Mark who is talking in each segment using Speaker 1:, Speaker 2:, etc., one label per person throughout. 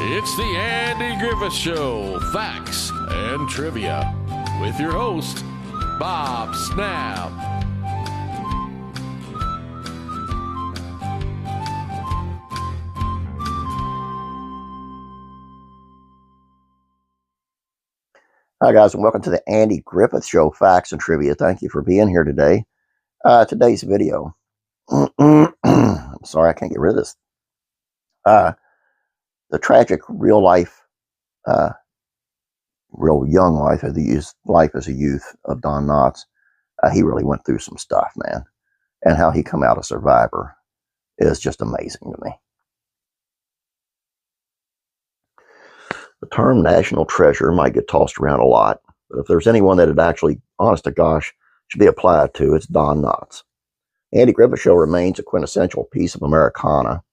Speaker 1: It's the Andy Griffith Show, Facts and Trivia, with your host, Bob Snap.
Speaker 2: Hi, guys, and welcome to the Andy Griffith Show, Facts and Trivia. Thank you for being here today. Today's video. I'm sorry, I can't get rid of this. The tragic real young life of life as a youth of Don Knotts. He really went through some stuff, man. And how he come out a survivor is just amazing to me. The term national treasure might get tossed around a lot, but if there's anyone that it actually, honest to gosh, should be applied to, it's Don Knotts. The Andy Griffith Show remains a quintessential piece of Americana.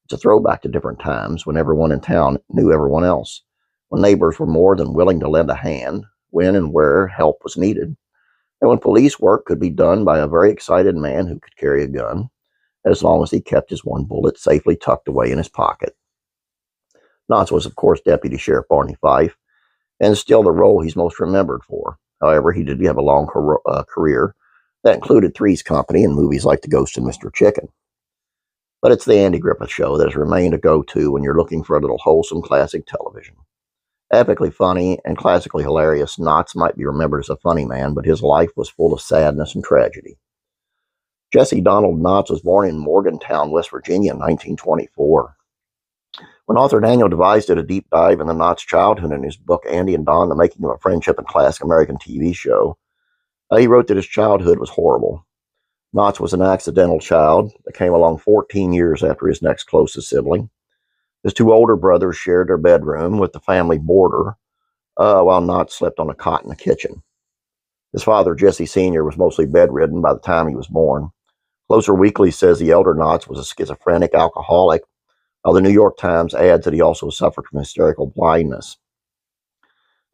Speaker 2: It's a throwback to different times when everyone in town knew everyone else, when neighbors were more than willing to lend a hand when and where help was needed, and when police work could be done by a very excited man who could carry a gun, as long as he kept his one bullet safely tucked away in his pocket. Knotts was, of course, Deputy Sheriff Barney Fife, and still the role he's most remembered for. However, he did have a long career that included Three's Company and movies like The Ghost and Mr. Chicken. But it's the Andy Griffith Show that has remained a go-to when you're looking for a little wholesome classic television. Epically funny and classically hilarious, Knotts might be remembered as a funny man, but his life was full of sadness and tragedy. Jesse Donald Knotts was born in Morgantown, West Virginia in 1924. When author Daniel Device did a deep dive in the Knotts' childhood in his book Andy and Don, The Making of a Friendship in Classic American TV Show, he wrote that his childhood was horrible. Knotts was an accidental child that came along 14 years after his next closest sibling. His two older brothers shared their bedroom with the family boarder, while Knotts slept on a cot in the kitchen. His father, Jesse Sr., was mostly bedridden by the time he was born. Closer Weekly says the elder Knotts was a schizophrenic alcoholic, while the New York Times adds that he also suffered from hysterical blindness.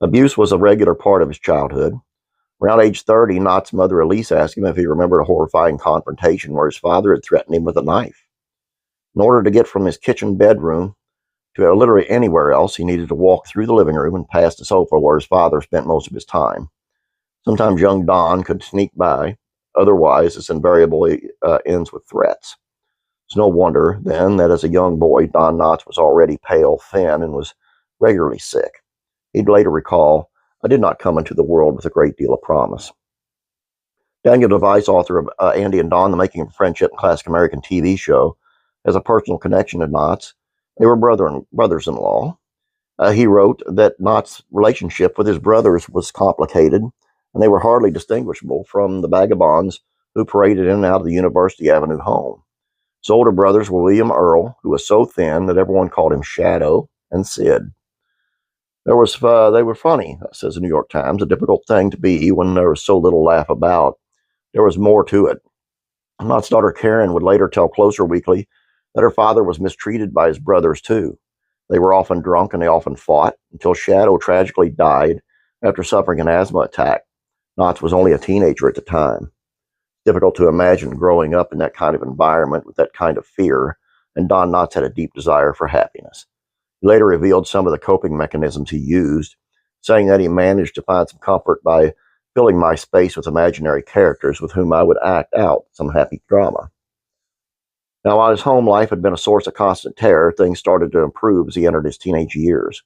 Speaker 2: Abuse was a regular part of his childhood. Around age 30, Knotts' mother Elise asked him if he remembered a horrifying confrontation where his father had threatened him with a knife. In order to get from his kitchen bedroom to literally anywhere else, he needed to walk through the living room and past the sofa where his father spent most of his time. Sometimes young Don could sneak by. Otherwise, this invariably ends with threats. It's no wonder, then, that as a young boy, Don Knotts was already pale, thin, and was regularly sick. He'd later recall, "I did not come into the world with a great deal of promise." Daniel Device, author of Andy and Don, The Making of a Friendship in Classic American TV Show, has a personal connection to Knotts. They were brothers-in-law. He wrote that Knotts' relationship with his brothers was complicated, and they were hardly distinguishable from the vagabonds who paraded in and out of the University Avenue home. His older brothers were William Earl, who was so thin that everyone called him Shadow, and Sid. They were funny, says the New York Times, a difficult thing to be when there was so little laugh about. There was more to it. Knotts' daughter Karen would later tell Closer Weekly that her father was mistreated by his brothers, too. They were often drunk and they often fought, until Shadow tragically died after suffering an asthma attack. Knotts was only a teenager at the time. Difficult to imagine growing up in that kind of environment with that kind of fear, and Don Knotts had a deep desire for happiness. He later revealed some of the coping mechanisms he used, saying that he managed to find some comfort by filling my space with imaginary characters with whom I would act out some happy drama. Now, while his home life had been a source of constant terror, things started to improve as he entered his teenage years.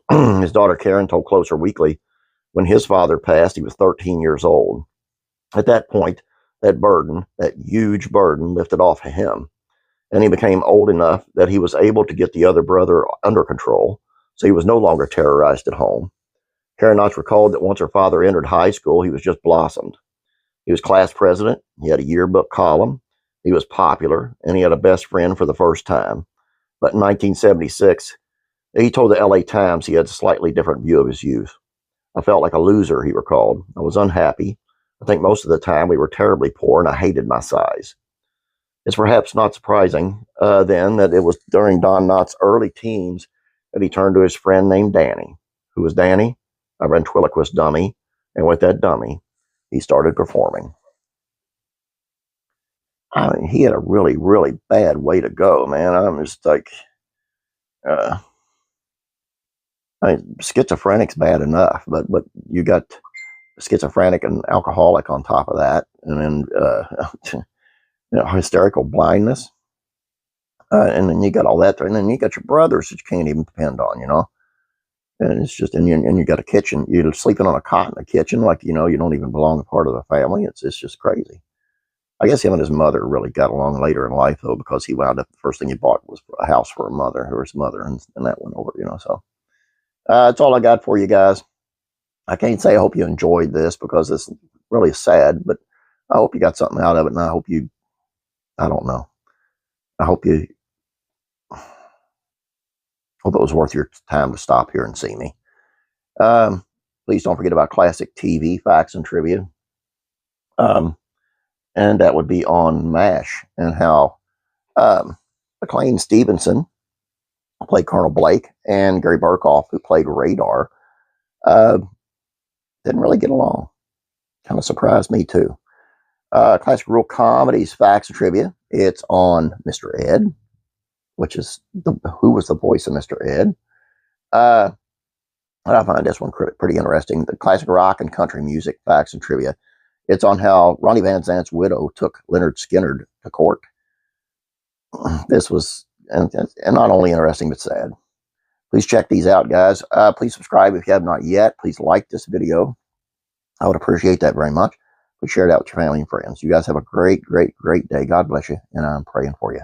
Speaker 2: His daughter Karen told Closer Weekly when his father passed, he was 13 years old. At that point, that huge burden lifted off of him, and he became old enough that he was able to get the other brother under control, so he was no longer terrorized at home. Karen Knotts recalled that once her father entered high school, he was just blossomed. He was class president, he had a yearbook column, he was popular, and he had a best friend for the first time. But in 1976, he told the LA Times he had a slightly different view of his youth. "I felt like a loser," he recalled. "I was unhappy. I think most of the time we were terribly poor, and I hated my size." It's perhaps not surprising, then, that it was during Don Knotts' early teens that he turned to his friend named Danny. Who was Danny? A ventriloquist dummy, and with that dummy, he started performing. I mean, he had a really, really bad way to go, man. I'm just like, I mean, schizophrenic's bad enough, but you got schizophrenic and alcoholic on top of that, and then hysterical blindness, and then you got all that, and then you got your brothers that you can't even depend on, and it's just, and you got a kitchen, you're sleeping on a cot in the kitchen, like you don't even belong a part of the family. It's just crazy. I guess him and his mother really got along later in life, though, because he wound up, the first thing he bought was a house for his mother, and that went over, so. That's all I got for you guys. I can't say I hope you enjoyed this because it's really sad, but I hope you got something out of it, and I hope I don't know. I hope it was worth your time to stop here and see me. Please don't forget about classic TV facts and trivia. And that would be on MASH, and how McLean Stevenson, who played Colonel Blake, and Gary Burkhoff, who played Radar, didn't really get along. Kind of surprised me too. Classic Real Comedies facts and trivia. It's on Mr. Ed, which is who was the voice of Mr. Ed. I find this one pretty interesting. The classic rock and country music facts and trivia. It's on how Ronnie Van Zant's widow took Leonard Skinner to court. This was and not only interesting, but sad. Please check these out, guys. Please subscribe if you have not yet. Please like this video. I would appreciate that very much. Please share it out with your family and friends. You guys have a great, great, great day. God bless you, and I'm praying for you.